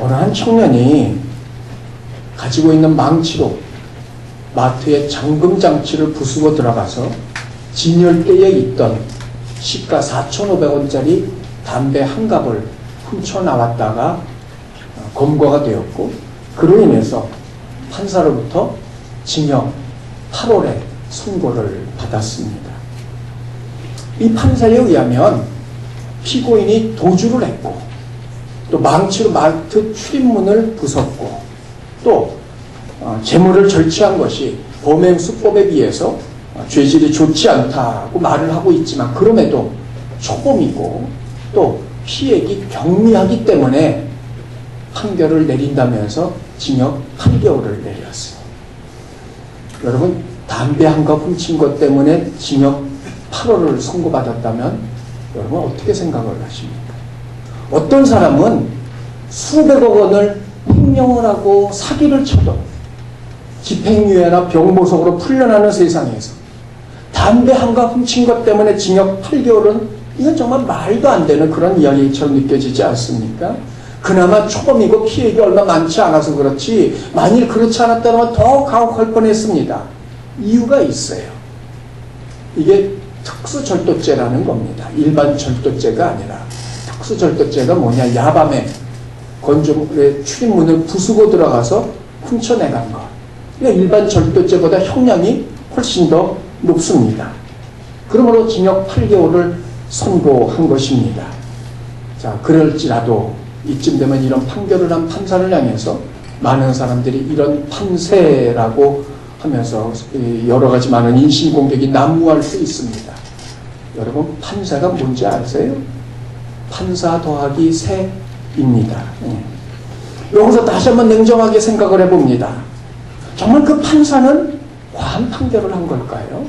어느 한 청년이 가지고 있는 망치로 마트의 잠금장치를 부수고 들어가서 진열대에 있던 시가 4,500원짜리 담배 한 갑을 훔쳐나왔다가 검거가 되었고, 그로 인해서 판사로부터 징역 8월에 선고를 받았습니다. 이 판사에 의하면 피고인이 도주를 했고, 또 망치로 마트 출입문을 부쉈고, 또 재물을 절취한 것이 범행 수법에 비해서 죄질이 좋지 않다고 말을 하고 있지만, 그럼에도 초범이고 또 피해액이 경미하기 때문에 판결을 내린다면서 징역 8개월을 내렸어요. 여러분, 담배 한 갑 훔친 것 때문에 징역 8월을 선고받았다면 여러분 어떻게 생각을 하십니까? 어떤 사람은 수백억 원을 횡령을 하고 사기를 쳐도 집행유예나 병보석으로 풀려나는 세상에서 담배 한 갑 훔친 것 때문에 징역 8개월은 이건 정말 말도 안 되는 그런 이야기처럼 느껴지지 않습니까? 그나마 초범이고 피해액이 얼마 많지 않아서 그렇지, 만일 그렇지 않았다면 더 가혹할 뻔했습니다. 이유가 있어요. 이게 특수절도죄라는 겁니다. 일반 절도죄가 아니라. 특수절도죄가 뭐냐, 야밤에 건조물의 출입문을 부수고 들어가서 훔쳐내간 것. 그러니까 일반 절도죄보다 형량이 훨씬 더 높습니다. 그러므로 징역 8개월을 선고한 것입니다. 자, 그럴지라도 이쯤 되면 이런 판결을 한 판사를 향해서 많은 사람들이 이런 판세라고 하면서 여러 가지 많은 인신공격이 난무할 수 있습니다. 여러분, 판사가 뭔지 아세요? 판사 더하기 세입니다. 여기서 다시 한번 냉정하게 생각을 해봅니다. 정말 그 판사는 과한 판결을 한 걸까요?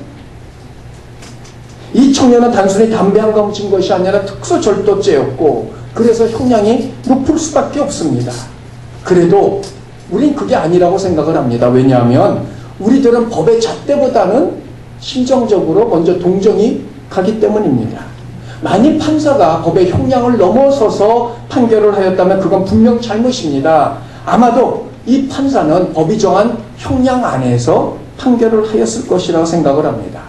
이 청년은 단순히 담배 한 갑 훔친 것이 아니라 특수절도죄였고, 그래서 형량이 높을 수밖에 없습니다. 그래도 우린 그게 아니라고 생각을 합니다. 왜냐하면 우리들은 법의 잣대보다는 심정적으로 먼저 동정이 가기 때문입니다. 만일 판사가 법의 형량을 넘어서서 판결을 하였다면 그건 분명 잘못입니다. 아마도 이 판사는 법이 정한 형량 안에서 판결을 하였을 것이라고 생각을 합니다.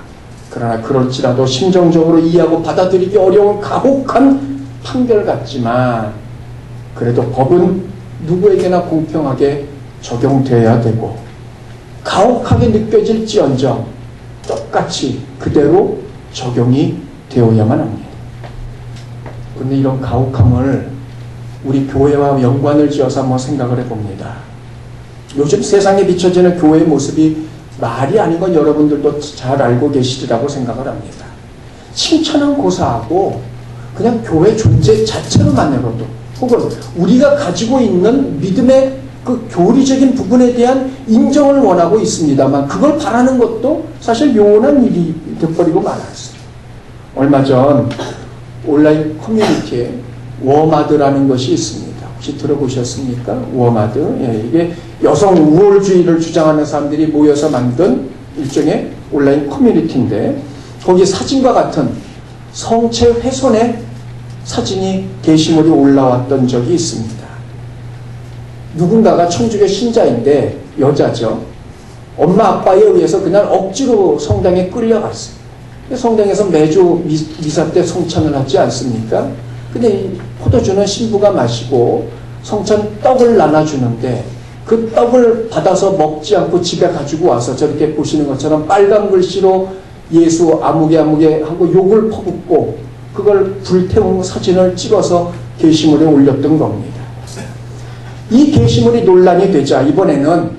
그러나 그럴지라도 심정적으로 이해하고 받아들이기 어려운 가혹한 판결 같지만, 그래도 법은 누구에게나 공평하게 적용되어야 되고 가혹하게 느껴질지언정 똑같이 그대로 적용이 되어야만 합니다. 그런데 이런 가혹함을 우리 교회와 연관을 지어서 한번 생각을 해봅니다. 요즘 세상에 비춰지는 교회의 모습이 말이 아닌 건 여러분들도 잘 알고 계시리라고 생각을 합니다. 칭찬은 고사하고 그냥 교회 존재 자체로만으로도, 혹은 우리가 가지고 있는 믿음의 그 교리적인 부분에 대한 인정을 원하고 있습니다만, 그걸 바라는 것도 사실 요원한 일이 돼버리고 말았어요. 얼마 전 온라인 커뮤니티에 워마드라는 것이 있습니다. 혹시 들어보셨습니까? 워마드. 예, 이게 여성 우월주의를 주장하는 사람들이 모여서 만든 일종의 온라인 커뮤니티인데, 거기 사진과 같은 성체 훼손의 사진이 게시물이 올라왔던 적이 있습니다. 누군가가 천주교 신자인데 여자죠. 엄마 아빠에 의해서 그냥 억지로 성당에 끌려갔어요. 성당에서 매주 미사 때 성찬을 하지 않습니까? 근데 포도주는 신부가 마시고 성찬 떡을 나눠주는데, 그 떡을 받아서 먹지 않고 집에 가지고 와서 저렇게 보시는 것처럼 빨간 글씨로 예수 아무개 하고 욕을 퍼붓고 그걸 불태운 사진을 찍어서 게시물에 올렸던 겁니다. 이 게시물이 논란이 되자 이번에는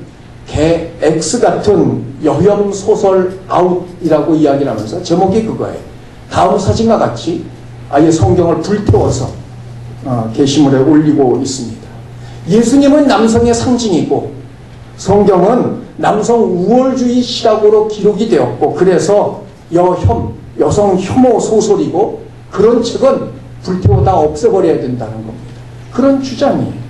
개 X 같은 여혐 소설 아웃이라고 이야기를 하면서 제목이 그거예요. 다음 사진과 같이 아예 성경을 불태워서 게시물에 올리고 있습니다. 예수님은 남성의 상징이고 성경은 남성 우월주의 시각으로 기록이 되었고, 그래서 여성 혐오 소설이고 그런 책은 불태워 다 없애버려야 된다는 겁니다. 그런 주장이에요.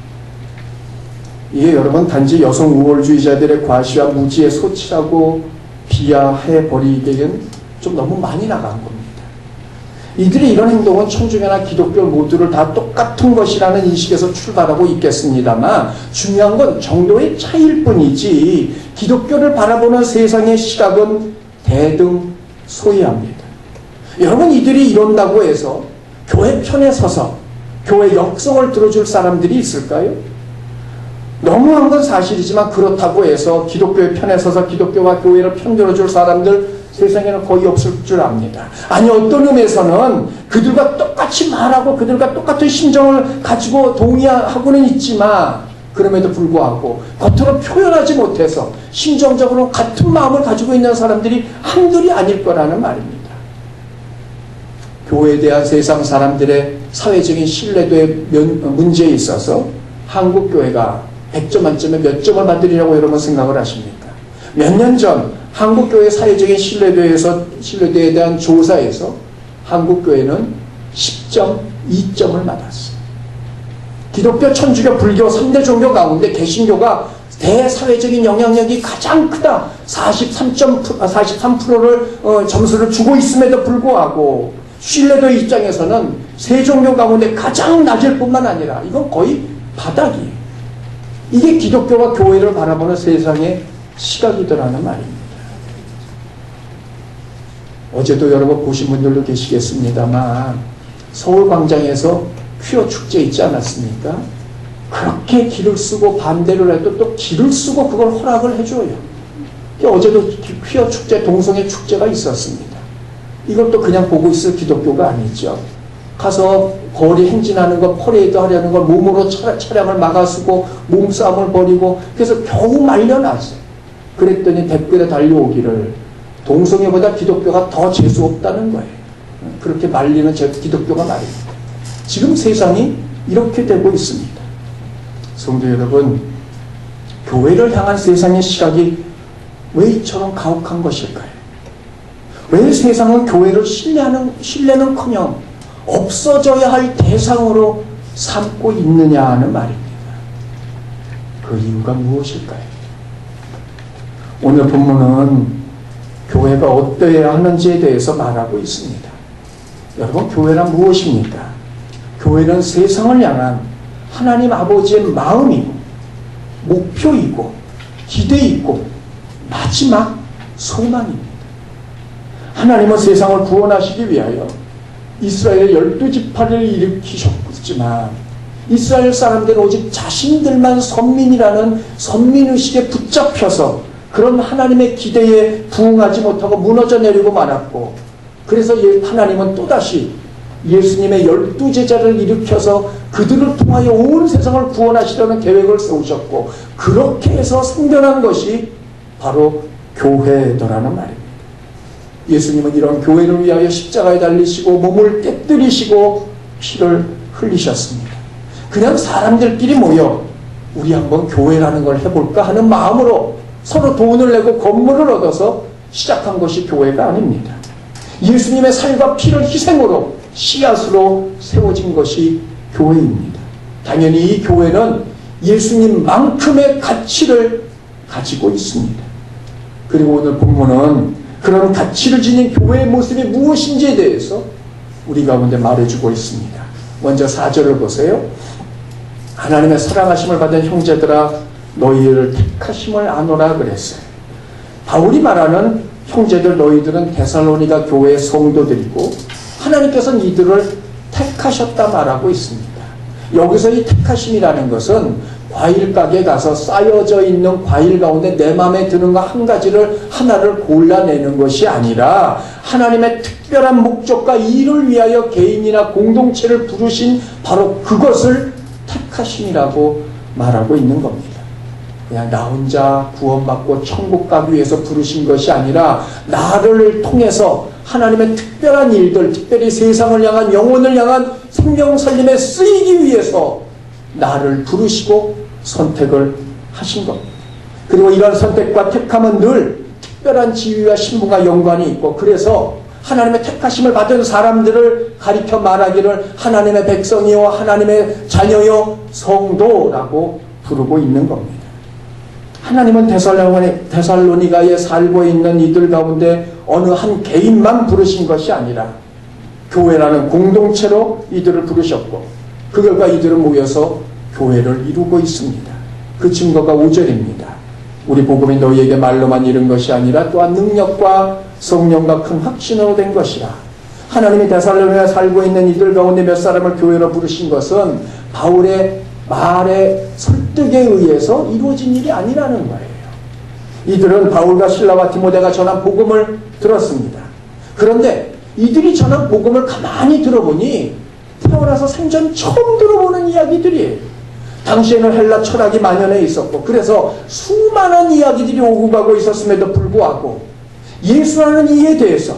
이게 여러분 단지 여성 우월주의자들의 과시와 무지의 소치라고 비하해버리기에는 좀 너무 많이 나간 겁니다. 이들의 이런 행동은 천주교나 기독교 모두를 다 똑같은 것이라는 인식에서 출발하고 있겠습니다만 중요한 건 정도의 차이일 뿐이지 기독교를 바라보는 세상의 시각은 대등소이합니다. 여러분, 이들이 이런다고 해서 교회 편에 서서 교회 역성을 들어줄 사람들이 있을까요? 너무한 건 사실이지만 그렇다고 해서 기독교의 편에 서서 기독교와 교회를 편들어줄 사람들 세상에는 거의 없을 줄 압니다. 아니, 어떤 의미에서는 그들과 똑같이 말하고 그들과 똑같은 심정을 가지고 동의하고는 있지만 그럼에도 불구하고 겉으로 표현하지 못해서 심정적으로 같은 마음을 가지고 있는 사람들이 한둘이 아닐 거라는 말입니다. 교회에 대한 세상 사람들의 사회적인 신뢰도의 문제에 있어서 한국 교회가 100점 만점에 몇 점을 받으리라고 여러분 생각을 하십니까? 몇 년 전 한국교회 사회적인 신뢰도에 대한 조사에서 한국교회는 10점, 2점을 받았어요. 기독교, 천주교, 불교 3대 종교 가운데 개신교가 대사회적인 영향력이 가장 크다. 43%를 점수를 주고 있음에도 불구하고 신뢰도 입장에서는 세 종교 가운데 가장 낮을 뿐만 아니라 이건 거의 바닥이에요. 이게 기독교와 교회를 바라보는 세상의 시각이더라는 말입니다. 어제도 여러분 보신 분들도 계시겠습니다만 서울광장에서 퀴어 축제 있지 않았습니까? 그렇게 길을 쓰고 반대를 해도 또 길을 쓰고 그걸 허락을 해줘요. 어제도 퀴어 축제, 동성애 축제가 있었습니다. 이것도 그냥 보고 있을 기독교가 아니죠. 가서 거리 행진하는 거, 퍼레이드 하려는 걸 몸으로 차량을 막아쓰고 몸싸움을 벌이고 그래서 겨우 말려놨어요. 그랬더니 댓글에 달려오기를 동성애보다 기독교가 더 재수없다는 거예요. 그렇게 말리는 기독교가 말입니다. 지금 세상이 이렇게 되고 있습니다. 성도 여러분, 교회를 향한 세상의 시각이 왜 이처럼 가혹한 것일까요? 왜 세상은 교회를 신뢰는커녕 없어져야 할 대상으로 삼고 있느냐 하는 말입니다. 그 이유가 무엇일까요? 오늘 본문은 교회가 어떠해야 하는지에 대해서 말하고 있습니다. 여러분, 교회란 무엇입니까? 교회는 세상을 향한 하나님 아버지의 마음이고 목표이고 기대이고 마지막 소망입니다. 하나님은 세상을 구원하시기 위하여 이스라엘의 12지파를 일으키셨지만 이스라엘 사람들은 오직 자신들만 선민이라는 선민의식에 붙잡혀서 그런 하나님의 기대에 부응하지 못하고 무너져 내리고 말았고, 그래서 하나님은 또다시 예수님의 12제자를 일으켜서 그들을 통하여 온 세상을 구원하시려는 계획을 세우셨고, 그렇게 해서 생겨난 것이 바로 교회더라는 말입니다. 예수님은 이런 교회를 위하여 십자가에 달리시고 몸을 깨뜨리시고 피를 흘리셨습니다. 그냥 사람들끼리 모여 우리 한번 교회라는 걸 해볼까 하는 마음으로 서로 돈을 내고 건물을 얻어서 시작한 것이 교회가 아닙니다. 예수님의 살과 피를 희생으로 씨앗으로 세워진 것이 교회입니다. 당연히 이 교회는 예수님만큼의 가치를 가지고 있습니다. 그리고 오늘 본문은 그런 가치를 지닌 교회의 모습이 무엇인지에 대해서 우리 가운데 말해주고 있습니다. 먼저 4절을 보세요. 하나님의 사랑하심을 받은 형제들아 너희를 택하심을 아노라 그랬어요. 바울이 말하는 형제들 너희들은 데살로니가 교회의 성도들이고 하나님께서는 이들을 택하셨다 말하고 있습니다. 여기서 이 택하심이라는 것은 과일 가게에 가서 쌓여져 있는 과일 가운데 내 마음에 드는 거 한 가지를 하나를 골라내는 것이 아니라 하나님의 특별한 목적과 일을 위하여 개인이나 공동체를 부르신 바로 그것을 택하심이라고 말하고 있는 겁니다. 그냥 나 혼자 구원받고 천국 가기 위해서 부르신 것이 아니라 나를 통해서 하나님의 특별한 일들, 특별히 세상을 향한 영혼을 향한 생명 살림에 쓰이기 위해서 나를 부르시고 선택을 하신 겁니다. 그리고 이런 선택과 택함은 늘 특별한 지위와 신분과 연관이 있고, 그래서 하나님의 택하심을 받은 사람들을 가리켜 말하기를 하나님의 백성이요 하나님의 자녀요 성도라고 부르고 있는 겁니다. 하나님은 데살로니가에 살고 있는 이들 가운데 어느 한 개인만 부르신 것이 아니라 교회라는 공동체로 이들을 부르셨고 그 결과 이들은 모여서 교회를 이루고 있습니다. 그 증거가 5절입니다. 우리 복음이 너희에게 말로만 이른 것이 아니라 또한 능력과 성령과 큰 확신으로 된 것이라. 하나님이 데살로니가에 살고 있는 이들 가운데 몇 사람을 교회로 부르신 것은 바울의 말의 설득에 의해서 이루어진 일이 아니라는 거예요. 이들은 바울과 실라와 디모데가 전한 복음을 들었습니다. 그런데 이들이 전한 복음을 가만히 들어보니 태어나서 생전 처음 들어보는 이야기들이에요. 당시에는 헬라 철학이 만연해 있었고 그래서 수많은 이야기들이 오고 가고 있었음에도 불구하고 예수라는 이에 대해서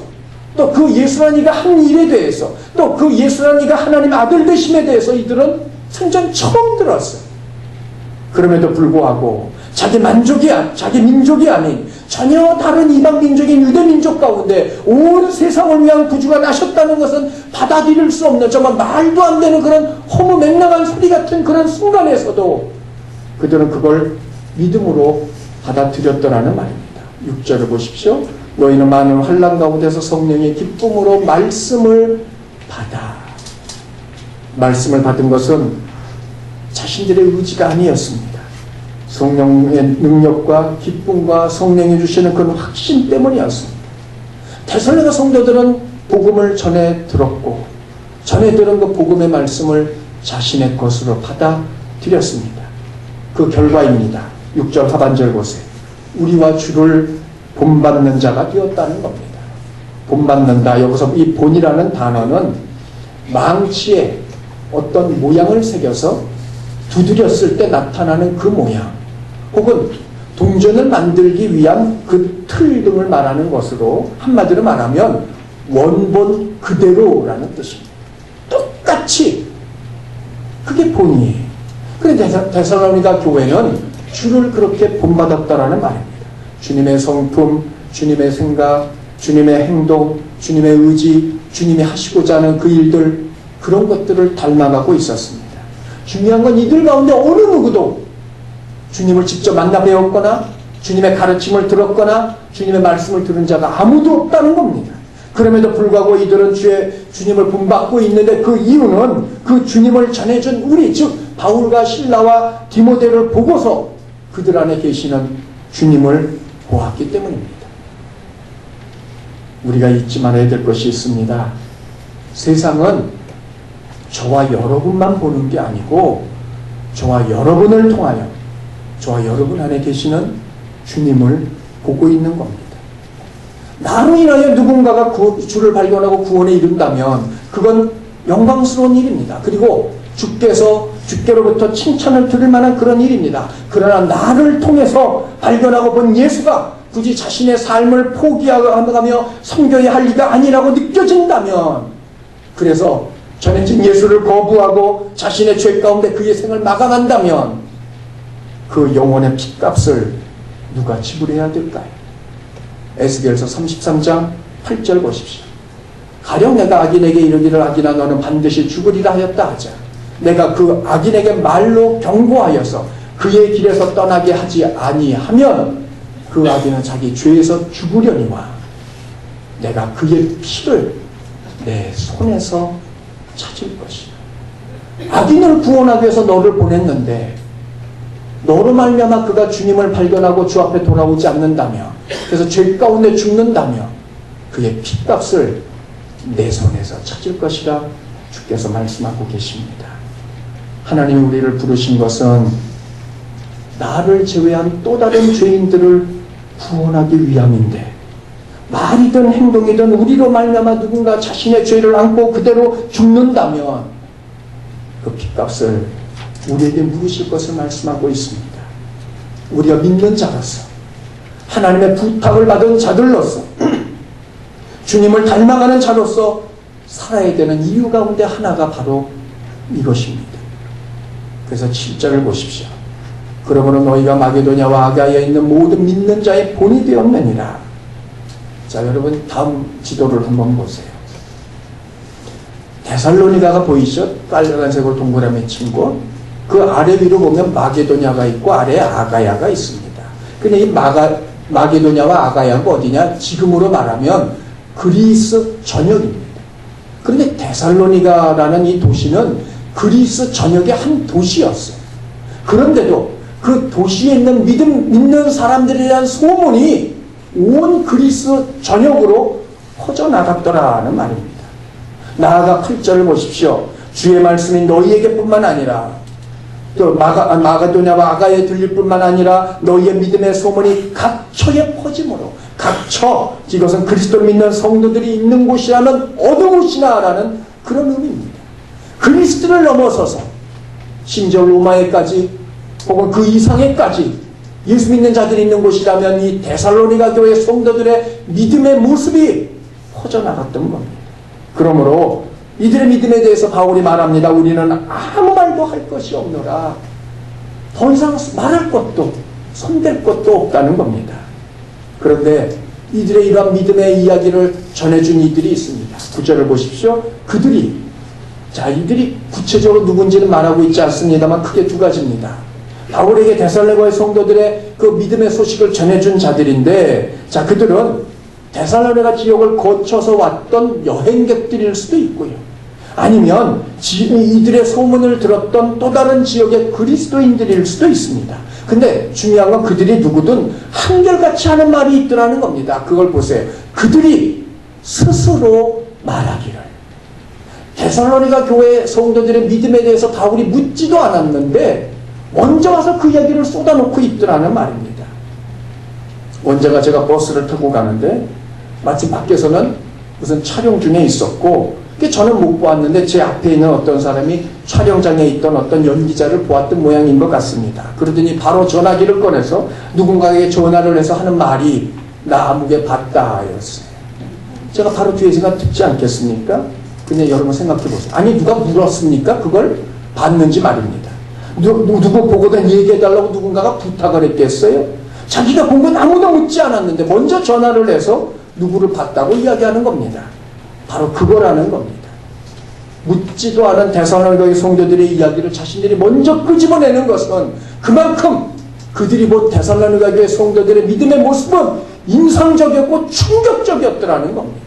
또 그 예수라는 이가 한 일에 대해서 또 그 예수라는 이가 하나님의 아들 되심에 대해서 이들은 생전 처음 들었어요. 그럼에도 불구하고 자기 민족이 아닌 전혀 다른 이방 민족인 유대 민족 가운데 온 세상을 위한 구주가 나셨다는 것은 받아들일 수 없는 정말 말도 안 되는 그런 허무맹랑한 소리 같은 그런 순간에서도 그들은 그걸 믿음으로 받아들였더라는 말입니다. 6절을 보십시오. 너희는 많은 환난 가운데서 성령의 기쁨으로 말씀을 받아. 말씀을 받은 것은 자신들의 의지가 아니었습니다. 성령의 능력과 기쁨과 성령이 주시는 그런 확신 때문이었습니다. 데살로니가 성도들은 복음을 전해 들었고 전해 들은 그 복음의 말씀을 자신의 것으로 받아들였습니다. 그 결과입니다. 6절 하반절 보세요. 우리와 주를 본받는 자가 되었다는 겁니다. 본받는다. 여기서 이 본이라는 단어는 망치에 어떤 모양을 새겨서 두드렸을 때 나타나는 그 모양 혹은 동전을 만들기 위한 그 틀 등을 말하는 것으로 한마디로 말하면 원본 그대로라는 뜻입니다. 똑같이 그게 본이에요. 그런데 데살로니가 교회는 주를 그렇게 본받았다라는 말입니다. 주님의 성품, 주님의 생각, 주님의 행동, 주님의 의지, 주님이 하시고자 하는 그 일들 그런 것들을 닮아가고 있었습니다. 중요한 건 이들 가운데 어느 누구도 주님을 직접 만나 배웠거나 주님의 가르침을 들었거나 주님의 말씀을 들은 자가 아무도 없다는 겁니다. 그럼에도 불구하고 이들은 주님을 본받고 있는데 그 이유는 그 주님을 전해준 우리 즉 바울과 실라와 디모데를 보고서 그들 안에 계시는 주님을 보았기 때문입니다. 우리가 잊지 말아야 될 것이 있습니다. 세상은 저와 여러분만 보는 게 아니고 저와 여러분을 통하여 저와 여러분 안에 계시는 주님을 보고 있는 겁니다. 나로 인하여 누군가가 주를 발견하고 구원에 이른다면 그건 영광스러운 일입니다. 그리고 주께로부터 칭찬을 들을 만한 그런 일입니다. 그러나 나를 통해서 발견하고 본 예수가 굳이 자신의 삶을 포기하며 섬겨야 할 리가 아니라고 느껴진다면 그래서 전해진 예수를 거부하고 자신의 죄 가운데 그의 생을 마감한다면 그 영혼의 핏값을 누가 지불해야 될까요? 에스겔서 33장 8절 보십시오. 가령 내가 악인에게 이르기를 악인아 너는 반드시 죽으리라 하였다 하자. 내가 그 악인에게 말로 경고하여서 그의 길에서 떠나게 하지 아니하면 그 악인은 자기 죄에서 죽으려니와 내가 그의 피를 내 손에서 찾을 것이다. 악인을 구원하기 위해서 너를 보냈는데 너로 말미암아 그가 주님을 발견하고 주 앞에 돌아오지 않는다며 그래서 죄 가운데 죽는다며 그의 핏값을 내 손에서 찾을 것이라 주께서 말씀하고 계십니다. 하나님이 우리를 부르신 것은 나를 제외한 또 다른 죄인들을 구원하기 위함인데 말이든 행동이든 우리로 말미암아 누군가 자신의 죄를 안고 그대로 죽는다면 그 핏값을 우리에게 물으실 것을 말씀하고 있습니다. 우리가 믿는 자로서 하나님의 부탁을 받은 자들로서 주님을 닮아가는 자로서 살아야 되는 이유 가운데 하나가 바로 이것입니다. 그래서 7절을 보십시오. 그러므로 너희가 마게도냐와 아가야에 있는 모든 믿는 자의 본이 되었느니라. 자, 여러분 다음 지도를 한번 보세요. 데살로니가가 보이시죠? 빨간색으로 동그라미 친 곳. 그 아래 위로 보면 마게도냐가 있고 아래에 아가야가 있습니다. 근데 이 마게도냐와 아가야가 어디냐? 지금으로 말하면 그리스 전역입니다. 그런데 데살로니가라는 이 도시는 그리스 전역의 한 도시였어요. 그런데도 그 도시에 있는 믿는 사람들에 대한 소문이 온 그리스 전역으로 퍼져나갔더라는 말입니다. 나아가 8절을 보십시오. 주의 말씀이 너희에게뿐만 아니라 또 마가도냐와 아가에 들릴 뿐만 아니라 너희의 믿음의 소문이 각처에 퍼짐으로, 각처, 이것은 그리스도를 믿는 성도들이 있는 곳이라면 어느 곳이나라는 그런 의미입니다. 그리스도를 넘어서서 심지어 로마에까지 혹은 그 이상에까지 예수 믿는 자들이 있는 곳이라면 이 데살로니가 교회 성도들의 믿음의 모습이 퍼져나갔던 겁니다. 그러므로 이들의 믿음에 대해서 바울이 말합니다. 우리는 아무 말도 할 것이 없노라. 더 이상 말할 것도 손댈 것도 없다는 겁니다. 그런데 이들의 이러한 믿음의 이야기를 전해준 이들이 있습니다. 9절을 보십시오. 이들이 구체적으로 누군지는 말하고 있지 않습니다만 크게 두 가지입니다. 바울에게 데살로니가의 성도들의 그 믿음의 소식을 전해준 자들인데, 그들은 데살로니가 지역을 거쳐서 왔던 여행객들일 수도 있고요. 아니면 이들의 소문을 들었던 또 다른 지역의 그리스도인들일 수도 있습니다. 근데 중요한 건 그들이 누구든 한결같이 하는 말이 있더라는 겁니다. 그걸 보세요. 그들이 스스로 말하기를. 데살로니가 교회 성도들의 믿음에 대해서 바울이 묻지도 않았는데 먼저 와서 그 이야기를 쏟아놓고 있더라는 말입니다. 언제가 제가 버스를 타고 가는데 마침 밖에서는 무슨 촬영 중에 있었고, 저는 못 보았는데 제 앞에 있는 어떤 사람이 촬영장에 있던 어떤 연기자를 보았던 모양인 것 같습니다. 그러더니 바로 전화기를 꺼내서 누군가에게 전화를 해서 하는 말이 나 아무개 봤다 였어요. 제가 바로 뒤에 제가 듣지 않겠습니까? 그냥 여러분 생각해 보세요. 아니 누가 물었습니까? 그걸 봤는지 말입니다. 누구 보고든 얘기해달라고 누군가가 부탁을 했겠어요? 자기가 본 건 아무도 묻지 않았는데 먼저 전화를 해서 누구를 봤다고 이야기하는 겁니다. 바로 그거라는 겁니다. 묻지도 않은 데살로니가의 성도들의 이야기를 자신들이 먼저 끄집어내는 것은 그만큼 그들이 본 데살로니가 교회 성도들의 믿음의 모습은 인상적이었고 충격적이었더라는 겁니다.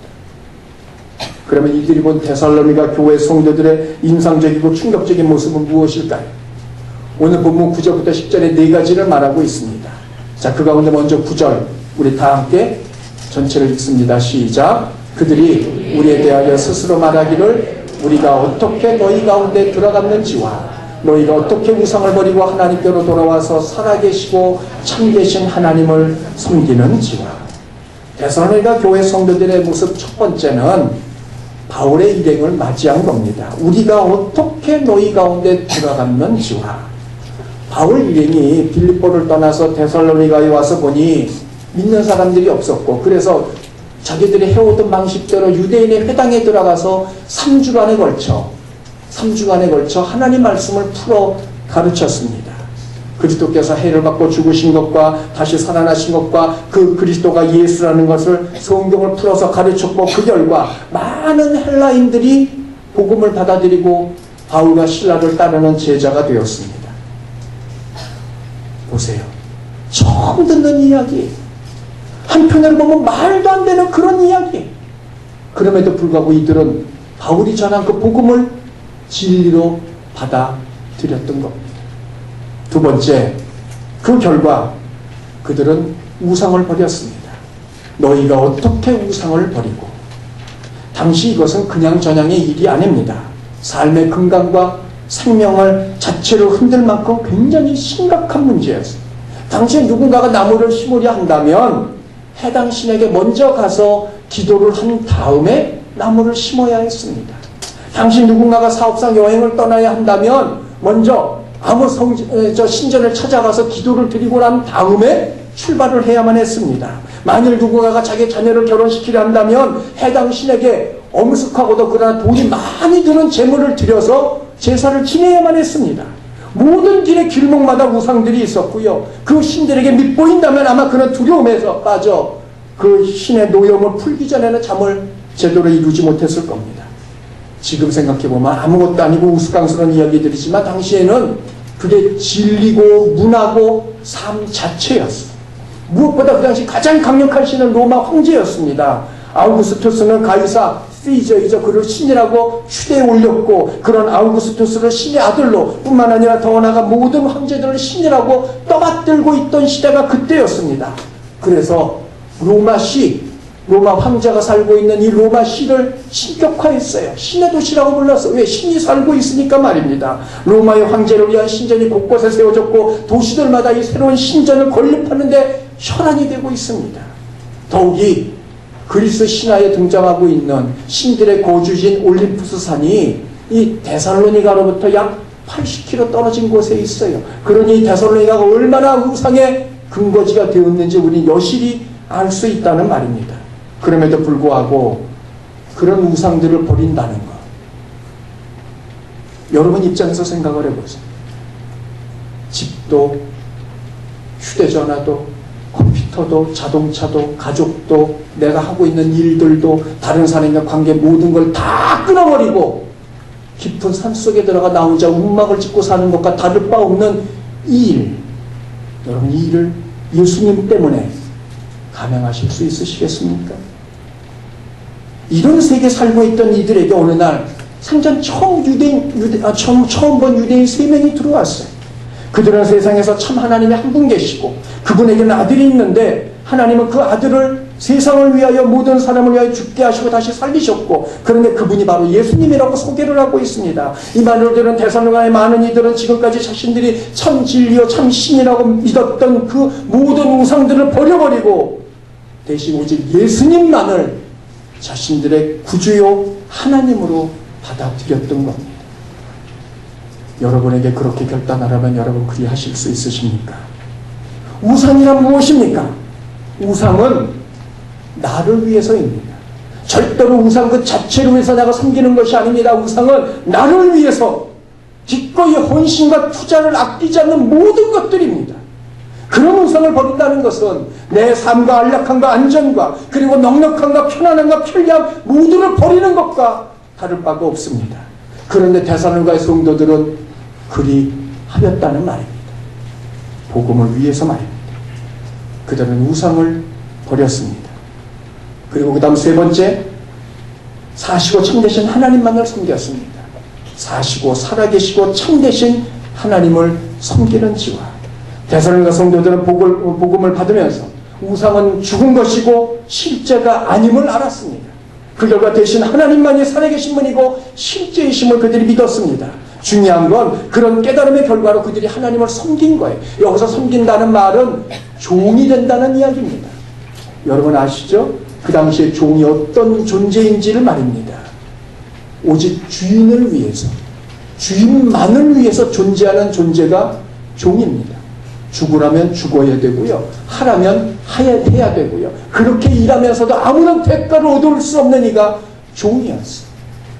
그러면 이들이 본 데살로니가 교회 성도들의 인상적이고 충격적인 모습은 무엇일까요? 오늘 본문 9절부터 10절에 네 가지를 말하고 있습니다. 그 가운데 먼저 9절 우리 다 함께 전체를 읽습니다. 시작. 그들이 우리에 대하여 스스로 말하기를 우리가 어떻게 너희 가운데 들어갔는지와 너희가 어떻게 우상을 버리고 하나님께로 돌아와서 살아계시고 참되신 하나님을 섬기는지와. 데살로니가 교회 성도들의 모습 첫 번째는 바울의 일행을 맞이한 겁니다. 우리가 어떻게 너희 가운데 들어갔는지와. 바울 일행이 빌립보를 떠나서 데살로니가에 와서 보니 믿는 사람들이 없었고, 그래서 자기들이 해오던 방식대로 유대인의 회당에 들어가서 3주간에 걸쳐 하나님 말씀을 풀어 가르쳤습니다. 그리스도께서 해를 받고 죽으신 것과 다시 살아나신 것과 그 그리스도가 예수라는 것을 성경을 풀어서 가르쳤고, 그 결과 많은 헬라인들이 복음을 받아들이고 바울과 실라를 따르는 제자가 되었습니다. 보세요. 처음 듣는 이야기, 한편으로 보면 말도 안 되는 그런 이야기. 그럼에도 불구하고 이들은 바울이 전한 그 복음을 진리로 받아들였던 겁니다. 두 번째, 그 결과 그들은 우상을 버렸습니다. 너희가 어떻게 우상을 버리고. 당시 이것은 그냥 저냥의 일이 아닙니다. 삶의 건강과 생명을 자체로 흔들 만큼 굉장히 심각한 문제였습니다. 당시에 누군가가 나무를 심으려 한다면 해당 신에게 먼저 가서 기도를 한 다음에 나무를 심어야 했습니다. 당시 누군가가 사업상 여행을 떠나야 한다면 먼저 신전을 찾아가서 기도를 드리고 난 다음에 출발을 해야만 했습니다. 만일 누군가가 자기 자녀를 결혼시키려 한다면 해당 신에게 엄숙하고도 그러나 돈이 많이 드는 제물을 들여서 제사를 지내야만 했습니다. 모든 길의 길목마다 우상들이 있었고요. 그 신들에게 밉보인다면 아마 그는 두려움에서 빠져 그 신의 노염을 풀기 전에는 잠을 제대로 이루지 못했을 겁니다. 지금 생각해보면 아무것도 아니고 우스꽝스러운 이야기들이지만 당시에는 그게 진리고 문화고 삶 자체였어요. 무엇보다 그 당시 가장 강력한 신은 로마 황제였습니다. 아우구스투스는 가이사 시저이죠. 그를 신이라고 추대에 올렸고 그런 아우구스투스를 신의 아들로 뿐만 아니라 더 나아가 모든 황제들을 신이라고 떠받들고 있던 시대가 그때였습니다. 그래서 로마 황제가 살고 있는 이 로마시를 신격화했어요. 신의 도시라고 불렀어요. 왜? 신이 살고 있으니까 말입니다. 로마의 황제를 위한 신전이 곳곳에 세워졌고 도시들마다 이 새로운 신전을 건립하는데 혈안이 되고 있습니다. 더욱이 그리스 신화에 등장하고 있는 신들의 거주지인 올림푸스 산이 이 데살로니가로부터 약 80km 떨어진 곳에 있어요. 그러니 데살로니가가 얼마나 우상의 근거지가 되었는지 우리는 여실히 알 수 있다는 말입니다. 그럼에도 불구하고 그런 우상들을 버린다는 것, 여러분 입장에서 생각을 해보세요. 집도, 휴대전화도, 컴퓨터도, 자동차도, 가족도, 내가 하고 있는 일들도, 다른 사람과 관계 모든 걸 다 끊어버리고 깊은 산속에 들어가 나 혼자 움막을 짓고 사는 것과 다를 바 없는 이 일, 여러분 이 일을 예수님 때문에 감행하실 수 있으시겠습니까? 이런 세계에 살고 있던 이들에게 어느 날 생전 처음 본 유대인 3명이 들어왔어요. 그들은 세상에서 참 하나님이 한 분 계시고 그분에게는 아들이 있는데 하나님은 그 아들을 세상을 위하여 모든 사람을 위하여 죽게 하시고 다시 살리셨고, 그런데 그분이 바로 예수님이라고 소개를 하고 있습니다. 이 말을 들은 데살로니가의 많은 이들은 지금까지 자신들이 참 진리요 참 신이라고 믿었던 그 모든 우상들을 버려버리고 대신 오직 예수님만을 자신들의 구주요 하나님으로 받아들였던 겁니다. 여러분에게 그렇게 결단하라면 여러분 그리하실 수 있으십니까? 우상이란 무엇입니까? 우상은 나를 위해서입니다. 절대로 우상 그 자체를 위해서 내가 섬기는 것이 아닙니다. 우상은 나를 위해서 기꺼이 헌신과 투자를 아끼지 않는 모든 것들입니다. 그런 우상을 버린다는 것은 내 삶과 안락함과 안전과 그리고 넉넉함과 편안함과 편리함 모두를 버리는 것과 다를 바가 없습니다. 그런데 데살로니가의 성도들은 그리 하였다는 말입니다. 복음을 위해서 말입니다. 그들은 우상을 버렸습니다. 그리고 그 다음 세 번째, 사시고 참되신 하나님만을 섬겼습니다. 사시고 살아계시고 참되신 하나님을 섬기는 지와 데살로니가 성도들은 복음을 받으면서 우상은 죽은 것이고 실제가 아님을 알았습니다. 그 결과 대신 하나님만이 살아계신 분이고 실제이심을 그들이 믿었습니다. 중요한 건 그런 깨달음의 결과로 그들이 하나님을 섬긴 거예요. 여기서 섬긴다는 말은 종이 된다는 이야기입니다. 여러분 아시죠? 그 당시에 종이 어떤 존재인지를 말입니다. 오직 주인을 위해서, 주인만을 위해서 존재하는 존재가 종입니다. 죽으라면 죽어야 되고요. 하라면 해야 되고요. 그렇게 일하면서도 아무런 대가를 얻을 수 없는 이가 종이었어요.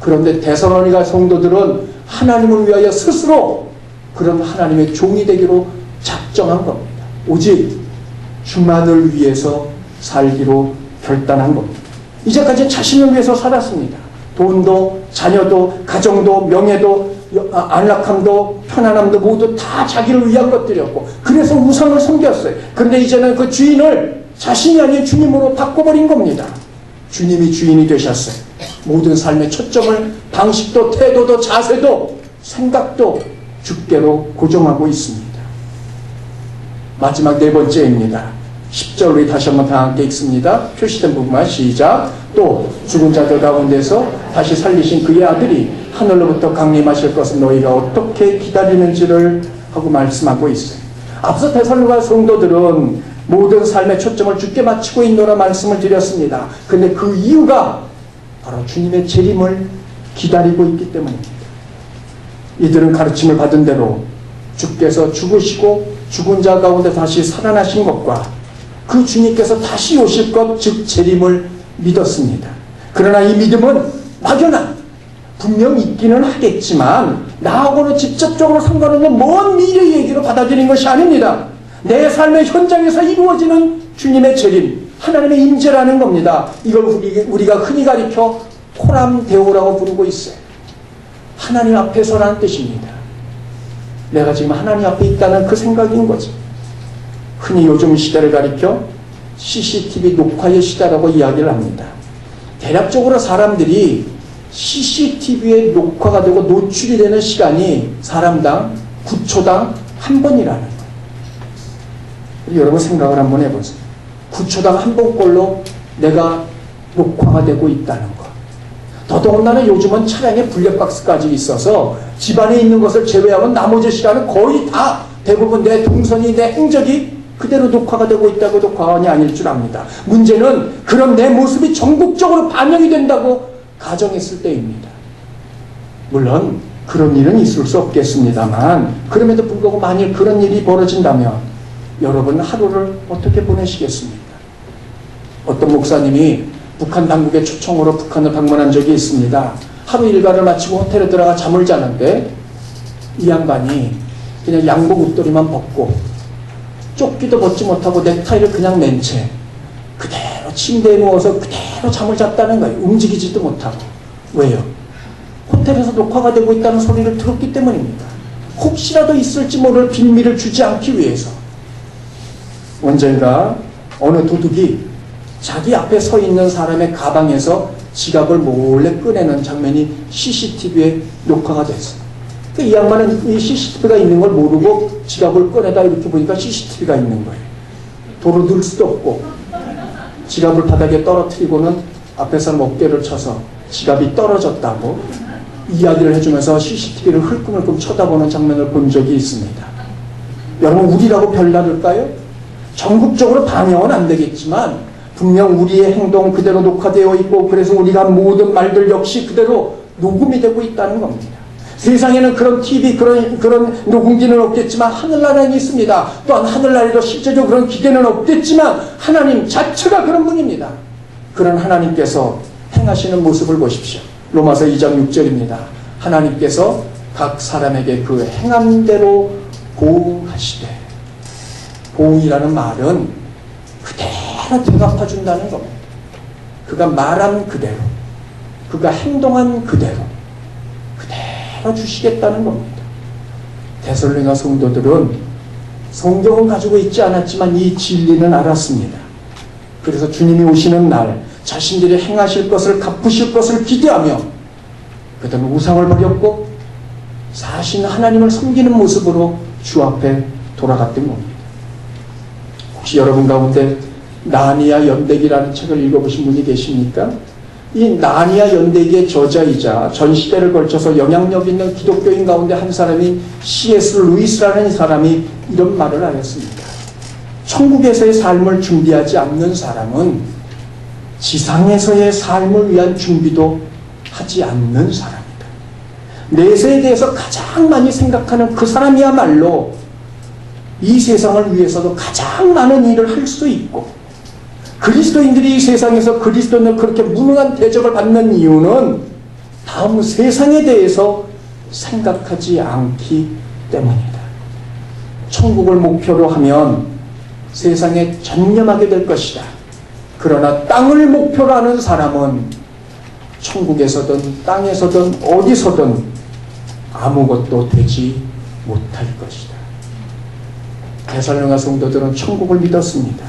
그런데 데살로니가 성도들은 하나님을 위하여 스스로 그런 하나님의 종이 되기로 작정한 겁니다. 오직 주만을 위해서 살기로 결단한 겁니다. 이제까지 자신을 위해서 살았습니다. 돈도, 자녀도, 가정도, 명예도, 안락함도, 편안함도 모두 다 자기를 위한 것들이었고, 그래서 우상을 섬겼어요. 그런데 이제는 그 주인을 자신이 아닌 주님으로 바꿔버린 겁니다. 주님이 주인이 되셨어요. 모든 삶의 초점을 방식도, 태도도, 자세도, 생각도 주께로 고정하고 있습니다. 마지막 네 번째입니다. 10절 우리 다시 한번 다 함께 읽습니다. 표시된 부분만 시작. 또 죽은 자들 가운데서 다시 살리신 그의 아들이 하늘로부터 강림하실 것을 너희가 어떻게 기다리는지를 하고 말씀하고 있어요. 앞서 데살로니가 성도들은 모든 삶의 초점을 주께 맞추고 있노라 말씀을 드렸습니다. 그런데 그 이유가 바로 주님의 재림을 기다리고 있기 때문입니다. 이들은 가르침을 받은 대로 주께서 죽으시고 죽은 자 가운데 다시 살아나신 것과 그 주님께서 다시 오실 것, 즉 재림을 믿었습니다. 그러나 이 믿음은 막연한, 분명 있기는 하겠지만 나하고는 직접적으로 상관없는 먼 미래 얘기로 받아들인 것이 아닙니다. 내 삶의 현장에서 이루어지는 주님의 재림, 하나님의 임재라는 겁니다. 이걸 우리가 흔히 가리켜 코람데오라고 부르고 있어요. 하나님 앞에서라는 뜻입니다. 내가 지금 하나님 앞에 있다는 그 생각인 거죠. 흔히 요즘 시대를 가리켜 CCTV 녹화의 시대라고 이야기를 합니다. 대략적으로 사람들이 CCTV에 녹화가 되고 노출이 되는 시간이 사람당 9초당 한 번이라는 거예요. 여러분 생각을 한번 해보세요. 9초당 한 번꼴로 내가 녹화가 되고 있다는 것. 더더군다나 요즘은 차량에 블랙박스까지 있어서 집안에 있는 것을 제외하면 나머지 시간은 거의 다 대부분 내 동선이, 내 행적이 그대로 녹화가 되고 있다고도 과언이 아닐 줄 압니다. 문제는 그런 내 모습이 전국적으로 반영이 된다고 가정했을 때입니다. 물론 그런 일은 있을 수 없겠습니다만, 그럼에도 불구하고 만일 그런 일이 벌어진다면 여러분 하루를 어떻게 보내시겠습니까? 어떤 목사님이 북한 당국의 초청으로 북한을 방문한 적이 있습니다. 하루 일과를 마치고 호텔에 들어가 잠을 자는데 이 양반이 그냥 양복 웃도리만 벗고 조끼도 벗지 못하고 넥타이를 그냥 맨 채 그대로 침대에 누워서 그대로 잠을 잤다는 거예요. 움직이지도 못하고. 왜요? 호텔에서 녹화가 되고 있다는 소리를 들었기 때문입니다. 혹시라도 있을지 모를 빌미를 주지 않기 위해서. 언젠가 어느 도둑이 자기 앞에 서 있는 사람의 가방에서 지갑을 몰래 꺼내는 장면이 CCTV에 녹화가 됐어요. 이 양반은 이 CCTV가 있는 걸 모르고 지갑을 꺼내다 이렇게 보니까 CCTV가 있는 거예요. 도로 늘 수도 없고 지갑을 바닥에 떨어뜨리고는 앞에 사람 어깨를 쳐서 지갑이 떨어졌다고 이야기를 해주면서 CCTV를 흘끔흘끔 쳐다보는 장면을 본 적이 있습니다. 여러분 우리라고 별다를까요? 전국적으로 방영은 안 되겠지만 분명 우리의 행동 그대로 녹화되어 있고 그래서 우리가 한 모든 말들 역시 그대로 녹음이 되고 있다는 겁니다. 세상에는 그런 TV, 그런 녹음기는 없겠지만 하늘나라는 있습니다. 또한 하늘나라에도 실제적으로 그런 기계는 없겠지만 하나님 자체가 그런 분입니다. 그런 하나님께서 행하시는 모습을 보십시오. 로마서 2장 6절입니다. 하나님께서 각 사람에게 그 행한 대로 보응하시되, 보응이라는 말은 그대로 되갚아준다는 겁니다. 그가 말한 그대로, 그가 행동한 그대로 그대로 주시겠다는 겁니다. 데살로니가 성도들은 성경을 가지고 있지 않았지만 이 진리는 알았습니다. 그래서 주님이 오시는 날 자신들이 행하실 것을 갚으실 것을 기대하며 그들은 우상을 버렸고 사신 하나님을 섬기는 모습으로 주 앞에 돌아갔던 겁니다. 혹시 여러분 가운데 나니아 연대기라는 책을 읽어보신 분이 계십니까? 이 나니아 연대기의 저자이자 전 시대를 걸쳐서 영향력 있는 기독교인 가운데 한 사람인 C.S. 루이스라는 사람이 이런 말을 하였습니다. 천국에서의 삶을 준비하지 않는 사람은 지상에서의 삶을 위한 준비도 하지 않는 사람이다. 내세에 대해서 가장 많이 생각하는 그 사람이야말로 이 세상을 위해서도 가장 많은 일을 할 수 있고, 그리스도인들이 이 세상에서 그리스도인을 그렇게 무능한 대접을 받는 이유는 다음 세상에 대해서 생각하지 않기 때문이다. 천국을 목표로 하면 세상에 전념하게 될 것이다. 그러나 땅을 목표로 하는 사람은 천국에서든 땅에서든 어디서든 아무것도 되지 못할 것이다. 데살로니가 성도들은 천국을 믿었습니다.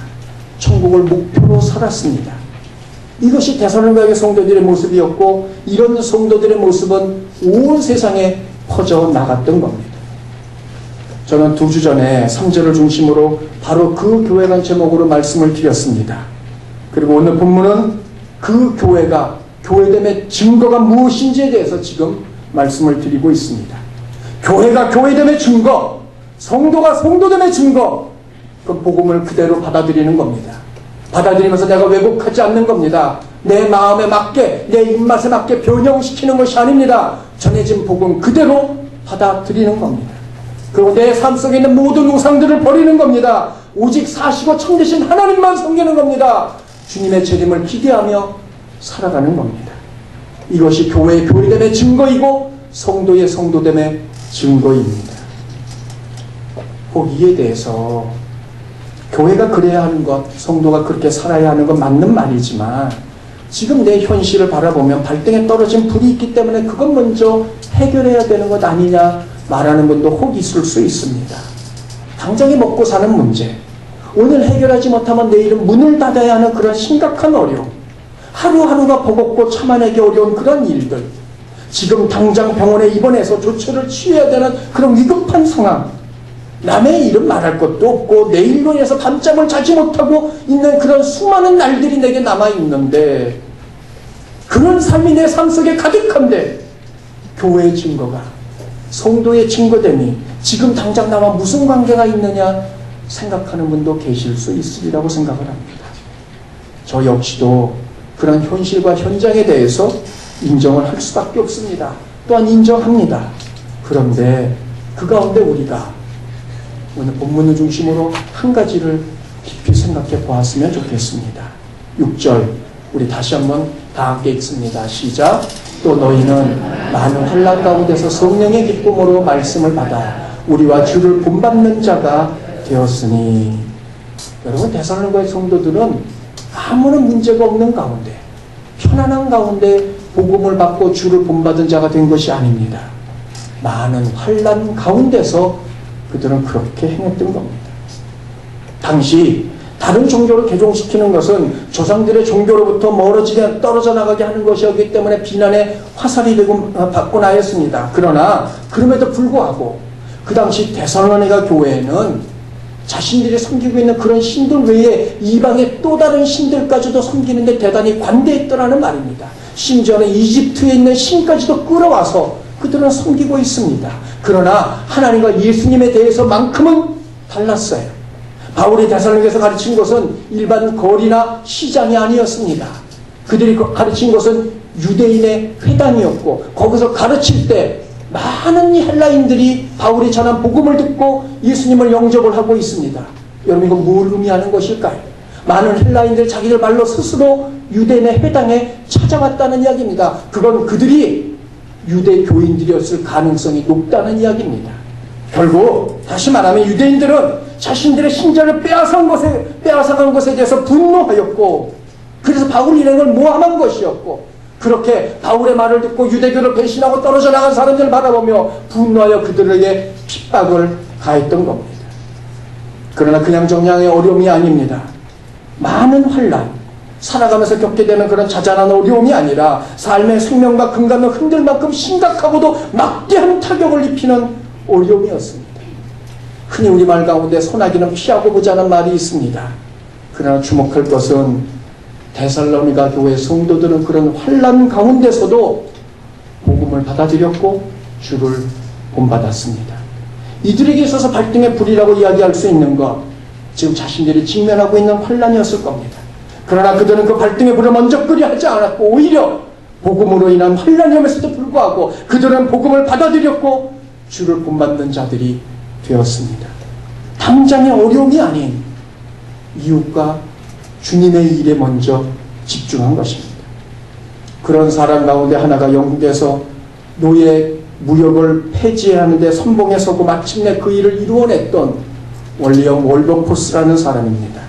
천국을 목표로 살았습니다. 이것이 데살로니가의 성도들의 모습이었고, 이런 성도들의 모습은 온 세상에 퍼져나갔던 겁니다. 저는 2주 전에 3절을 중심으로 바로 그 교회란 제목으로 말씀을 드렸습니다. 그리고 오늘 본문은 그 교회가 교회됨의 증거가 무엇인지에 대해서 지금 말씀을 드리고 있습니다. 교회가 교회됨의 증거, 성도가 성도됨의 증거, 그 복음을 그대로 받아들이는 겁니다. 받아들이면서 내가 왜곡하지 않는 겁니다. 내 마음에 맞게, 내 입맛에 맞게 변형시키는 것이 아닙니다. 전해진 복음 그대로 받아들이는 겁니다. 그리고 내 삶 속에 있는 모든 우상들을 버리는 겁니다. 오직 사시고 참되신 하나님만 섬기는 겁니다. 주님의 재림을 기대하며 살아가는 겁니다. 이것이 교회의 교회됨의 증거이고 성도의 성도됨의 증거입니다. 이에 대해서 교회가 그래야 하는 것, 성도가 그렇게 살아야 하는 것 맞는 말이지만 지금 내 현실을 바라보면 발등에 떨어진 불이 있기 때문에 그것 먼저 해결해야 되는 것 아니냐 말하는 분도 혹 있을 수 있습니다. 당장에 먹고 사는 문제, 오늘 해결하지 못하면 내일은 문을 닫아야 하는 그런 심각한 어려움, 하루하루가 버겁고 참아내기 어려운 그런 일들, 지금 당장 병원에 입원해서 조처를 취해야 되는 그런 위급한 상황, 남의 일은 말할 것도 없고 내일로 인해서 밤잠을 자지 못하고 있는 그런 수많은 날들이 내게 남아있는데, 그런 삶이 내 삶 속에 가득한데 교회의 증거가, 성도의 증거됨이 지금 당장 나와 무슨 관계가 있느냐 생각하는 분도 계실 수 있으리라고 생각을 합니다. 저 역시도 그런 현실과 현장에 대해서 인정을 할 수밖에 없습니다. 또한 인정합니다. 그런데 그 가운데 우리가 오늘 본문을 중심으로 한 가지를 깊이 생각해 보았으면 좋겠습니다. 6절 우리 다시 한번 다 함께 읽습니다. 시작. 또 너희는 많은 환난 가운데서 성령의 기쁨으로 말씀을 받아 우리와 주를 본받는 자가 되었으니. 여러분, 데살로니가의 성도들은 아무런 문제가 없는 가운데, 편안한 가운데 복음을 받고 주를 본받은 자가 된 것이 아닙니다. 많은 환난 가운데서 그들은 그렇게 행했던 겁니다. 당시 다른 종교를 개종시키는 것은 조상들의 종교로부터 멀어지게 떨어져 나가게 하는 것이었기 때문에 비난의 화살이 되고 받고 나였습니다. 그러나 그럼에도 불구하고 그 당시 데살로니가 교회에는 자신들이 섬기고 있는 그런 신들 외에 이방의 또 다른 신들까지도 섬기는데 대단히 관대했더라는 말입니다. 심지어는 이집트에 있는 신까지도 끌어와서 그들은 섬기고 있습니다. 그러나 하나님과 예수님에 대해서만큼은 달랐어요. 바울이 데살로니가에서 가르친 것은 일반 거리나 시장이 아니었습니다. 그들이 가르친 것은 유대인의 회당이었고, 거기서 가르칠 때 많은 헬라인들이 바울이 전한 복음을 듣고 예수님을 영접을 하고 있습니다. 여러분, 이건 뭘 의미하는 것일까요? 많은 헬라인들 자기들 말로 스스로 유대인의 회당에 찾아왔다는 이야기입니다. 그건 그들이 유대 교인들이었을 가능성이 높다는 이야기입니다. 결국 다시 말하면 유대인들은 자신들의 신자를 빼앗아간 것에 대해서 분노하였고, 그래서 바울이 이런 걸 모함한 것이었고, 그렇게 바울의 말을 듣고 유대교를 배신하고 떨어져 나간 사람들을 바라보며 분노하여 그들에게 핍박을 가했던 겁니다. 그러나 그냥 정량의 어려움이 아닙니다. 많은 환난, 살아가면서 겪게 되는 그런 자잘한 어려움이 아니라 삶의 생명과 근간을 흔들 만큼 심각하고도 막대한 타격을 입히는 어려움이었습니다. 흔히 우리말 가운데 소나기는 피하고 보자는 말이 있습니다. 그러나 주목할 것은 데살로니가 교회 성도들은 그런 환난 가운데서도 복음을 받아들였고 주를 본받았습니다. 이들에게 있어서 발등의 불이라고 이야기할 수 있는 것, 지금 자신들이 직면하고 있는 환난이었을 겁니다. 그러나 그들은 그 발등의 불을 먼저 끄려 하지 않았고 오히려 복음으로 인한 환난임에서도 불구하고 그들은 복음을 받아들였고 주를 본받는 자들이 되었습니다. 당장의 어려움이 아닌 이웃과 주님의 일에 먼저 집중한 것입니다. 그런 사람 가운데 하나가 영국에서 노예 무역을 폐지하는데 선봉에 서고 마침내 그 일을 이루어냈던 월리엄 월버포스라는 사람입니다.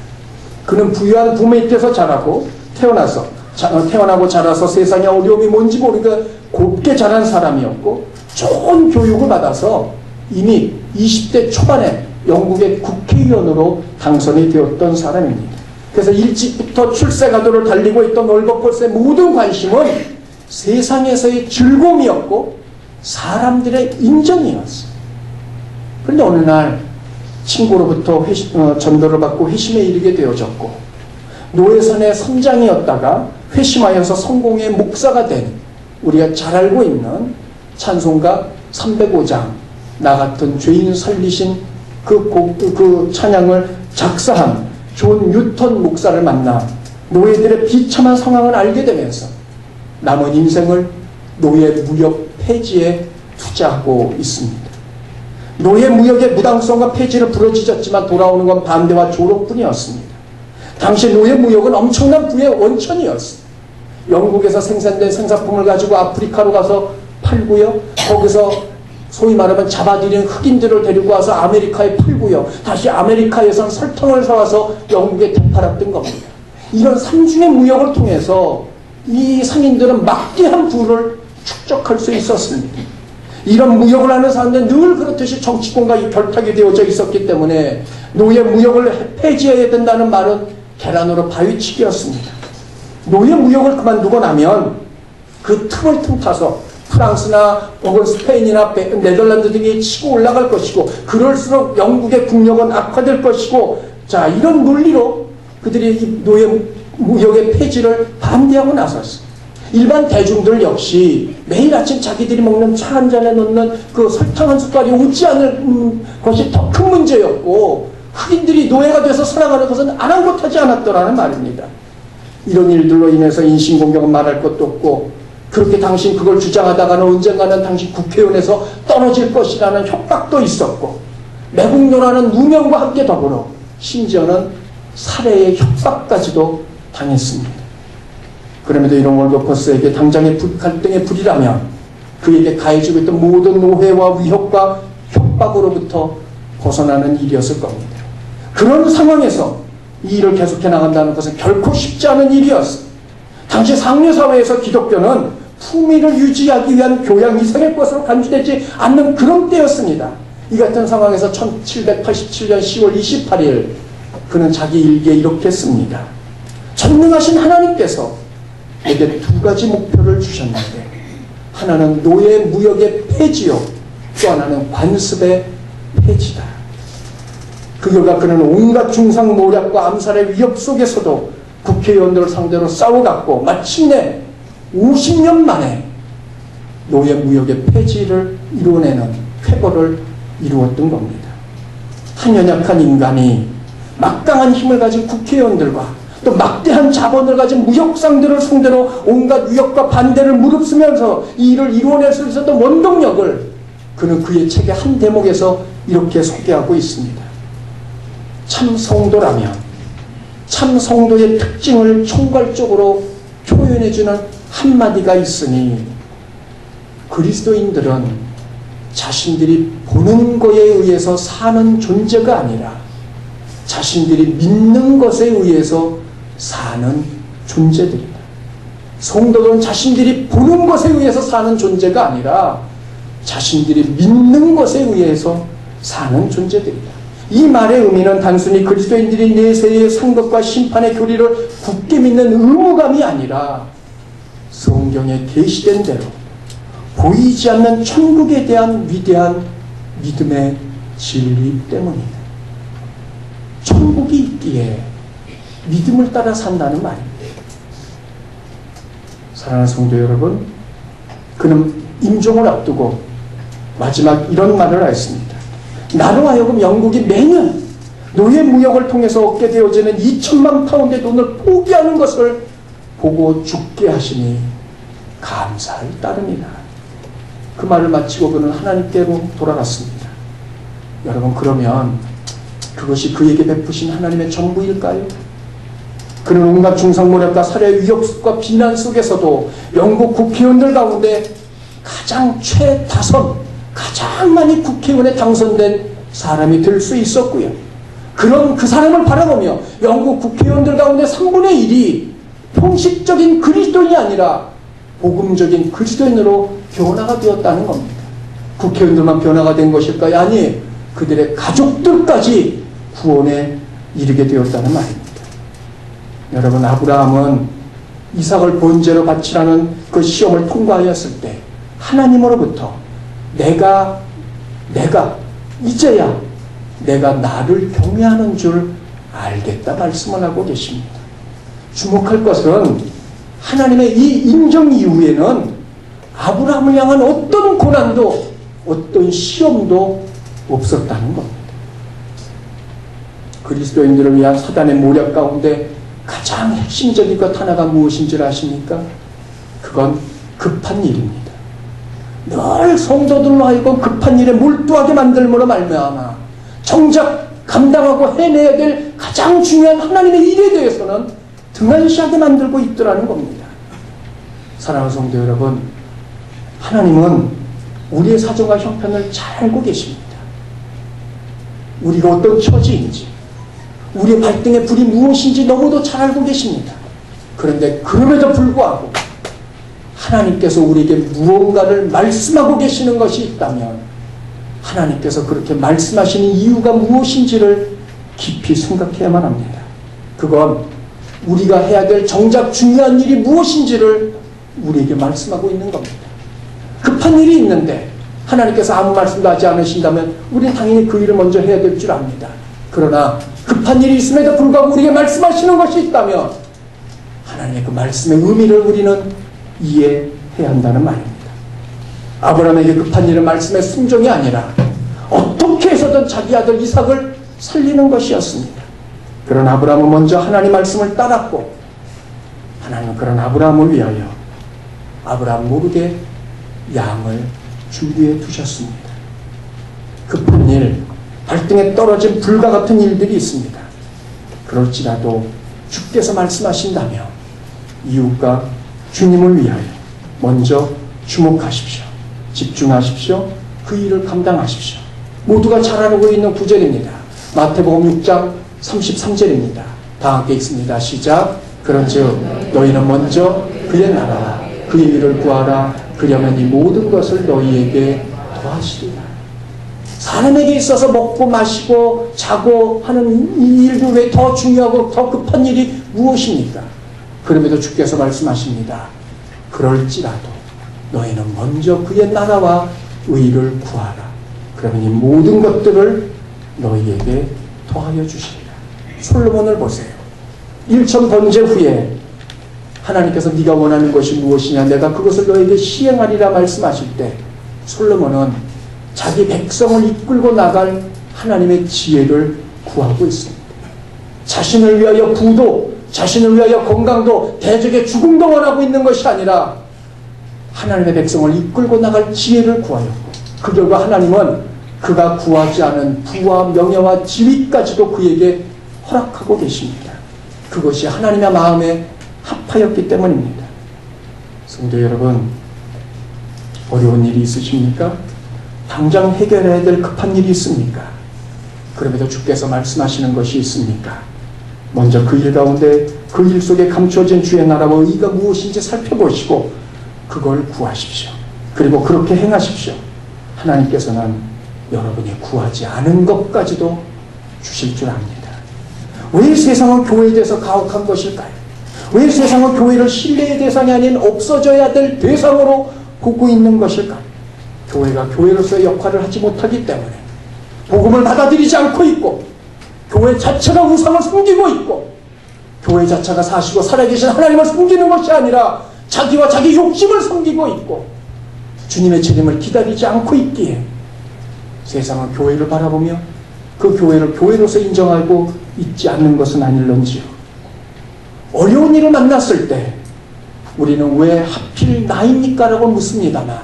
그는 부유한 부모의 떼서 태어나고 자라서 세상의 어려움이 뭔지 모르게 곱게 자란 사람이었고, 좋은 교육을 받아서 이미 20대 초반에 영국의 국회의원으로 당선이 되었던 사람입니다. 그래서 일찍부터 출세가도를 달리고 있던 월버포스의 모든 관심은 세상에서의 즐거움이었고 사람들의 인정이었어요. 그런데 어느 날 친구로부터 전도를 받고 회심에 이르게 되어졌고, 노예선의 선장이었다가 회심하여서 성공의 목사가 된, 우리가 잘 알고 있는 찬송가 305장 나 같은 죄인 살리신 그 찬양을 작사한 존 뉴턴 목사를 만나 노예들의 비참한 상황을 알게 되면서 남은 인생을 노예 무역 폐지에 투자하고 있습니다. 노예 무역의 무당성과 폐지를 부르짖었지만 돌아오는 건 반대와 조롱뿐이었습니다. 당시 노예 무역은 엄청난 부의 원천이었습니다. 영국에서 생산된 생산품을 가지고 아프리카로 가서 팔고요, 거기서 소위 말하면 잡아들인 흑인들을 데리고 와서 아메리카에 팔고요, 다시 아메리카에선 설탕을 사와서 영국에 되팔았던 겁니다. 이런 삼중의 무역을 통해서 이 상인들은 막대한 부를 축적할 수 있었습니다. 이런 무역을 하는 사람들은 늘 그렇듯이 정치권과 결탁이 되어져 있었기 때문에 노예 무역을 폐지해야 된다는 말은 계란으로 바위치기였습니다. 노예 무역을 그만두고 나면 그 틈을 틈타서 프랑스나 혹은 스페인이나 네덜란드 등이 치고 올라갈 것이고, 그럴수록 영국의 국력은 악화될 것이고, 자, 이런 논리로 그들이 이 노예 무역의 폐지를 반대하고 나섰어요. 일반 대중들 역시 매일 아침 자기들이 먹는 차 한 잔에 넣는 그 설탕 한 숟갈이 오지 않을 것이 더 큰 문제였고, 흑인들이 노예가 돼서 살아가는 것은 아랑곳하지 않았더라는 말입니다. 이런 일들로 인해서 인신공격은 말할 것도 없고, 그렇게 당신 그걸 주장하다가는 언젠가는 당신 국회의원에서 떨어질 것이라는 협박도 있었고, 매국노라는 누명과 함께 더불어 심지어는 살해의 협박까지도 당했습니다. 그럼에도 이런 월버퍼스에게 당장의 갈등의 불이라면 그에게 가해지고 있던 모든 노회와 위협과 협박으로부터 벗어나는 일이었을 겁니다. 그런 상황에서 이 일을 계속해 나간다는 것은 결코 쉽지 않은 일이었어. 당시 상류사회에서 기독교는 품위를 유지하기 위한 교양 이상의 것으로 간주되지 않는 그런 때였습니다. 이 같은 상황에서 1787년 10월 28일 그는 자기 일기에 이렇게 씁니다. 전능하신 하나님께서 내게 두 가지 목표를 주셨는데, 하나는 노예 무역의 폐지요, 또 하나는 관습의 폐지다. 그 결과 그는 온갖 중상모략과 암살의 위협 속에서도 국회의원들을 상대로 싸워갔고, 마침내 50년 만에 노예 무역의 폐지를 이루어내는 쾌거를 이루었던 겁니다. 한 연약한 인간이 막강한 힘을 가진 국회의원들과 또 막대한 자본을 가진 무역상들을 상대로 온갖 위협과 반대를 무릅쓰면서 이 일을 이루어낼 수 있었던 원동력을 그는 그의 책의 한 대목에서 이렇게 소개하고 있습니다. 참 성도라면 참 성도의 특징을 총괄적으로 표현해주는 한마디가 있으니, 그리스도인들은 자신들이 보는 것에 의해서 사는 존재가 아니라 자신들이 믿는 것에 의해서 사는 존재들이다. 성도들은 자신들이 보는 것에 의해서 사는 존재가 아니라 자신들이 믿는 것에 의해서 사는 존재들이다. 이 말의 의미는 단순히 그리스도인들이 내세의 상급과 심판의 교리를 굳게 믿는 의무감이 아니라 성경에 계시된 대로 보이지 않는 천국에 대한 위대한 믿음의 진리 때문이다. 천국이 있기에 믿음을 따라 산다는 말입니다. 사랑하는 성도 여러분, 그는 임종을 앞두고 마지막 이런 말을 하였습니다. 나로 하여금 영국이 매년 노예 무역을 통해서 얻게 되어지는 2천만 파운드의 돈을 포기하는 것을 보고 죽게 하시니 감사할 따름이다. 그 말을 마치고 그는 하나님께로 돌아갔습니다. 여러분, 그러면 그것이 그에게 베푸신 하나님의 전부일까요? 그는 온갖 중상모략과 살해 위협과 비난 속에서도 영국 국회의원들 가운데 가장 최다선, 가장 많이 국회의원에 당선된 사람이 될 수 있었고요. 그런 그 사람을 바라보며 영국 국회의원들 가운데 3분의 1이 형식적인 그리스도인이 아니라 복음적인 그리스도인으로 변화가 되었다는 겁니다. 국회의원들만 변화가 된 것일까요? 아니에요. 그들의 가족들까지 구원에 이르게 되었다는 말입니다. 여러분, 아브라함은 이삭을 번제로 바치라는 그 시험을 통과하였을 때 하나님으로부터 이제야 내가 나를 경외하는 줄 알겠다 말씀을 하고 계십니다. 주목할 것은 하나님의 이 인정 이후에는 아브라함을 향한 어떤 고난도 어떤 시험도 없었다는 겁니다. 그리스도인들을 위한 사단의 모략 가운데 가장 핵심적인 것 하나가 무엇인지 아십니까? 그건 급한 일입니다. 늘 성도들로 하여금 급한 일에 몰두하게 만들므로 말미암아 정작 감당하고 해내야 될 가장 중요한 하나님의 일에 대해서는 등한시하게 만들고 있더라는 겁니다. 사랑하는 성도 여러분, 하나님은 우리의 사정과 형편을 잘 알고 계십니다. 우리가 어떤 처지인지, 우리의 발등의 불이 무엇인지 너무도 잘 알고 계십니다. 그런데 그럼에도 불구하고 하나님께서 우리에게 무언가를 말씀하고 계시는 것이 있다면 하나님께서 그렇게 말씀하시는 이유가 무엇인지를 깊이 생각해야만 합니다. 그건 우리가 해야 될 정작 중요한 일이 무엇인지를 우리에게 말씀하고 있는 겁니다. 급한 일이 있는데 하나님께서 아무 말씀도 하지 않으신다면 우리는 당연히 그 일을 먼저 해야 될 줄 압니다. 그러나 급한 일이 있음에도 불구하고 우리에게 말씀하시는 것이 있다면 하나님의 그 말씀의 의미를 우리는 이해해야 한다는 말입니다. 아브라함에게 급한 일은 말씀의 순종이 아니라 어떻게 해서든 자기 아들 이삭을 살리는 것이었습니다. 그런 아브라함은 먼저 하나님 말씀을 따랐고 하나님은 그런 아브라함을 위하여 아브라함 모르게 양을 준비해 두셨습니다. 급한 일, 발등에 떨어진 불과 같은 일들이 있습니다. 그럴지라도 주께서 말씀하신다면 이웃과 주님을 위하여 먼저 주목하십시오. 집중하십시오. 그 일을 감당하십시오. 모두가 잘 알고 있는 구절입니다. 마태복음 6장 33절입니다. 다 함께 읽습니다. 시작. 그런즉 너희는 먼저 그의 나라와 그의 일을 구하라. 그러면 이 모든 것을 너희에게 더하시리라. 사람에게 있어서 먹고 마시고 자고 하는 이 일도 왜 더 중요하고 더 급한 일이 무엇입니까? 그럼에도 주께서 말씀하십니다. 그럴지라도 너희는 먼저 그의 나라와 의를 구하라. 그러면 이 모든 것들을 너희에게 더하여 주시리라. 솔로몬을 보세요. 일천 번제 후에 하나님께서 네가 원하는 것이 무엇이냐 내가 그것을 너에게 시행하리라 말씀하실 때 솔로몬은 자기 백성을 이끌고 나갈 하나님의 지혜를 구하고 있습니다. 자신을 위하여 부도, 자신을 위하여 건강도, 대적의 죽음도 원하고 있는 것이 아니라 하나님의 백성을 이끌고 나갈 지혜를 구하였고 그 결과 하나님은 그가 구하지 않은 부와 명예와 지위까지도 그에게 허락하고 계십니다. 그것이 하나님의 마음에 합하였기 때문입니다. 성도 여러분, 어려운 일이 있으십니까? 당장 해결해야 될 급한 일이 있습니까? 그럼에도 주께서 말씀하시는 것이 있습니까? 먼저 그 일 가운데 그 일 속에 감춰진 주의 나라와 의가 무엇인지 살펴보시고 그걸 구하십시오. 그리고 그렇게 행하십시오. 하나님께서는 여러분이 구하지 않은 것까지도 주실 줄 압니다. 왜 세상은 교회에 대해서 가혹한 것일까요? 왜 세상은 교회를 신뢰의 대상이 아닌 없어져야 될 대상으로 보고 있는 것일까요? 교회가 교회로서의 역할을 하지 못하기 때문에 복음을 받아들이지 않고 있고 교회 자체가 우상을 섬기고 있고 교회 자체가 사시고 살아계신 하나님을 섬기는 것이 아니라 자기와 자기 욕심을 섬기고 있고 주님의 재림을 기다리지 않고 있기에 세상은 교회를 바라보며 그 교회를 교회로서 인정하고 있지 않는 것은 아닐런지요. 어려운 일을 만났을 때 우리는 왜 하필 나입니까? 라고 묻습니다만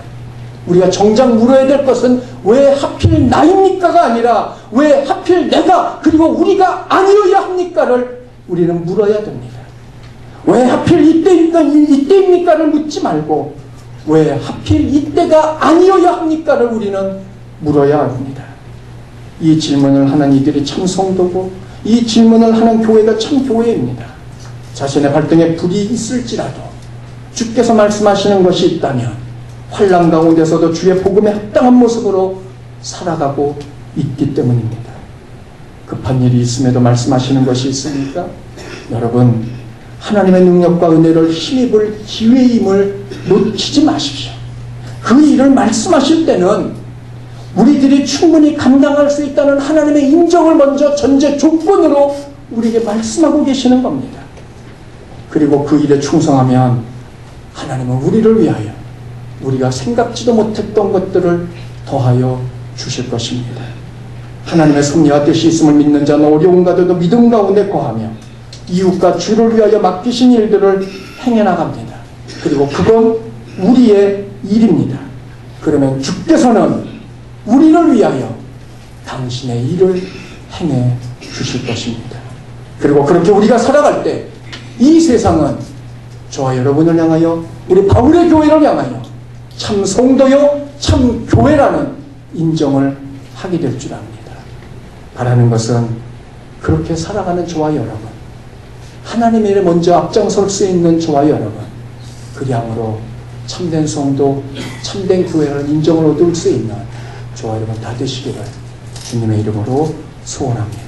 우리가 정작 물어야 될 것은 왜 하필 나입니까가 아니라 왜 하필 내가 그리고 우리가 아니어야 합니까를 우리는 물어야 됩니다. 왜 하필 이때입니까를 묻지 말고 왜 하필 이때가 아니어야 합니까를 우리는 물어야 합니다. 이 질문을 하는 이들이 참 성도고 이 질문을 하는 교회가 참 교회입니다. 자신의 발등에 불이 있을지라도 주께서 말씀하시는 것이 있다면 환난 가운데서도 주의 복음에 합당한 모습으로 살아가고 있기 때문입니다. 급한 일이 있음에도 말씀하시는 것이 있습니까? 여러분, 하나님의 능력과 은혜를 힘입을 기회임을 놓치지 마십시오. 그 일을 말씀하실 때는 우리들이 충분히 감당할 수 있다는 하나님의 인정을 먼저 전제 조건으로 우리에게 말씀하고 계시는 겁니다. 그리고 그 일에 충성하면 하나님은 우리를 위하여 우리가 생각지도 못했던 것들을 더하여 주실 것입니다. 하나님의 섭리와 뜻이 있음을 믿는 자는 어려운 가운데도 믿음 가운데 거하며 이웃과 주를 위하여 맡기신 일들을 행해 나갑니다. 그리고 그건 우리의 일입니다. 그러면 주께서는 우리를 위하여 당신의 일을 행해 주실 것입니다. 그리고 그렇게 우리가 살아갈 때 이 세상은 저와 여러분을 향하여 우리 바울의 교회를 향하여 참 성도요 참 교회라는 인정을 하게 될 줄 압니다. 바라는 것은 그렇게 살아가는 저와 여러분, 하나님의 일에 먼저 앞장설 수 있는 저와 여러분, 그리함으로 참된 성도, 참된 교회라는 인정을 얻을 수 있는 저와 여러분 다 되시기를 주님의 이름으로 소원합니다.